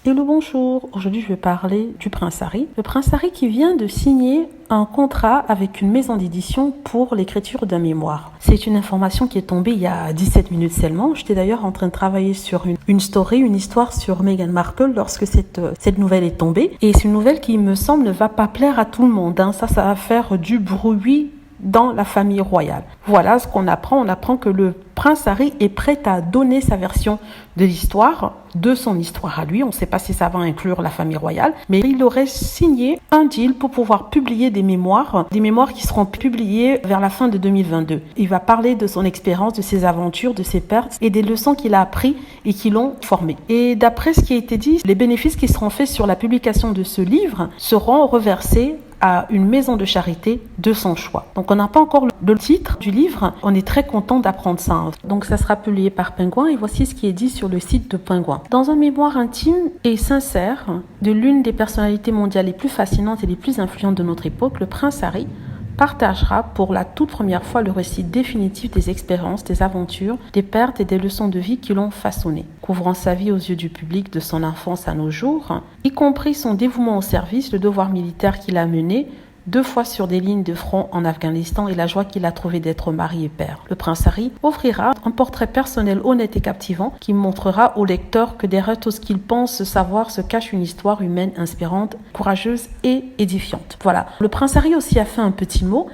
Hello, bonjour. Aujourd'hui, je vais parler du prince Harry. Le prince Harry qui vient de signer un contrat avec une maison d'édition pour l'écriture d'un mémoire. C'est une information qui est tombée il y a 17 minutes seulement. J'étais d'ailleurs en train de travailler sur une story, une histoire sur Meghan Markle lorsque cette nouvelle est tombée. Et c'est une nouvelle qui, me semble, ne va pas plaire à tout le monde. Ça va faire du bruit dans la famille royale. Voilà ce qu'on apprend. On apprend que le prince Harry est prêt à donner sa version de l'histoire, de son histoire à lui. On ne sait pas si ça va inclure la famille royale, mais il aurait signé un deal pour pouvoir publier des mémoires qui seront publiées vers la fin de 2022. Il va parler de son expérience, de ses aventures, de ses pertes et des leçons qu'il a appris et qui l'ont formé. Et d'après ce qui a été dit, les bénéfices qui seront faits sur la publication de ce livre seront reversés à une maison de charité de son choix. Donc on n'a pas encore le titre du livre, on est très content d'apprendre ça. Donc ça sera publié par Penguin et voici ce qui est dit sur le site de Penguin. Dans un mémoire intime et sincère de l'une des personnalités mondiales les plus fascinantes et les plus influentes de notre époque, le prince Harry partagera pour la toute première fois le récit définitif des expériences, des aventures, des pertes et des leçons de vie qui l'ont façonné, couvrant sa vie aux yeux du public de son enfance à nos jours, y compris son dévouement au service, le devoir militaire qu'il a mené, 2 fois sur des lignes de front en Afghanistan et la joie qu'il a trouvé d'être mari et père. Le prince Harry offrira un portrait personnel honnête et captivant qui montrera au lecteur que derrière tout ce qu'il pense savoir se cache une histoire humaine inspirante, courageuse et édifiante. Voilà. Le prince Harry aussi a fait un petit mot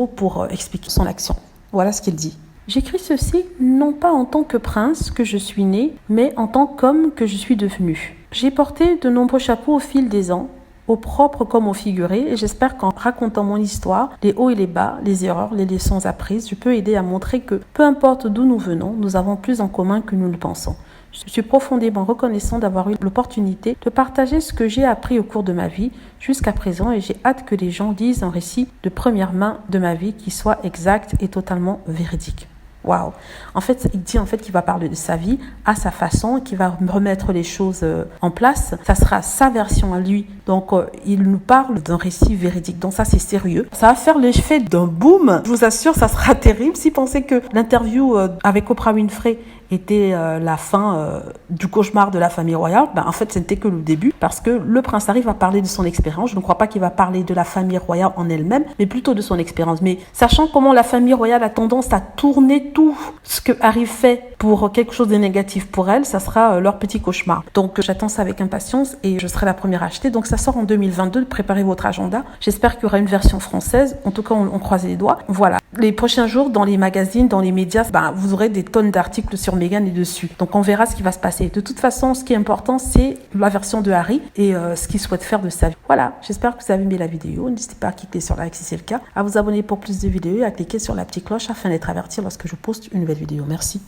pour expliquer son action. Voilà ce qu'il dit. J'écris ceci non pas en tant que prince que je suis né, mais en tant qu'homme que je suis devenu. J'ai porté de nombreux chapeaux au fil des ans, au propre comme au figuré, et j'espère qu'en racontant mon histoire, les hauts et les bas, les erreurs, les leçons apprises, je peux aider à montrer que, peu importe d'où nous venons, nous avons plus en commun que nous le pensons. Je suis profondément reconnaissant d'avoir eu l'opportunité de partager ce que j'ai appris au cours de ma vie jusqu'à présent et j'ai hâte que les gens lisent un récit de première main de ma vie qui soit exact et totalement véridique. Waouh! En fait, il dit qu'il va parler de sa vie à sa façon, qu'il va remettre les choses en place. Ça sera sa version à lui. Donc, il nous parle d'un récit véridique. Donc, ça, c'est sérieux. Ça va faire l'effet d'un boom. Je vous assure, ça sera terrible. Si vous pensez que l'interview avec Oprah Winfrey était la fin du cauchemar de la famille royale, en fait, ce n'était que le début parce que le prince Harry va parler de son expérience. Je ne crois pas qu'il va parler de la famille royale en elle-même, mais plutôt de son expérience. Mais sachant comment la famille royale a tendance à tourner tout ce que Harry fait pour quelque chose de négatif pour elle, ça sera leur petit cauchemar. Donc, j'attends ça avec impatience et je serai la première à acheter. Donc, ça sort en 2022. Préparez votre agenda. J'espère qu'il y aura une version française. En tout cas, on croise les doigts. Voilà. Les prochains jours, dans les magazines, dans les médias, vous aurez des tonnes d'articles sur Meghan et dessus. Donc, on verra ce qui va se passer. De toute façon, ce qui est important, c'est la version de Harry et ce qu'il souhaite faire de sa vie. Voilà. J'espère que vous avez aimé la vidéo. N'hésitez pas à cliquer sur like si c'est le cas, à vous abonner pour plus de vidéos et à cliquer sur la petite cloche afin d'être averti lorsque je poste une nouvelle vidéo. Merci.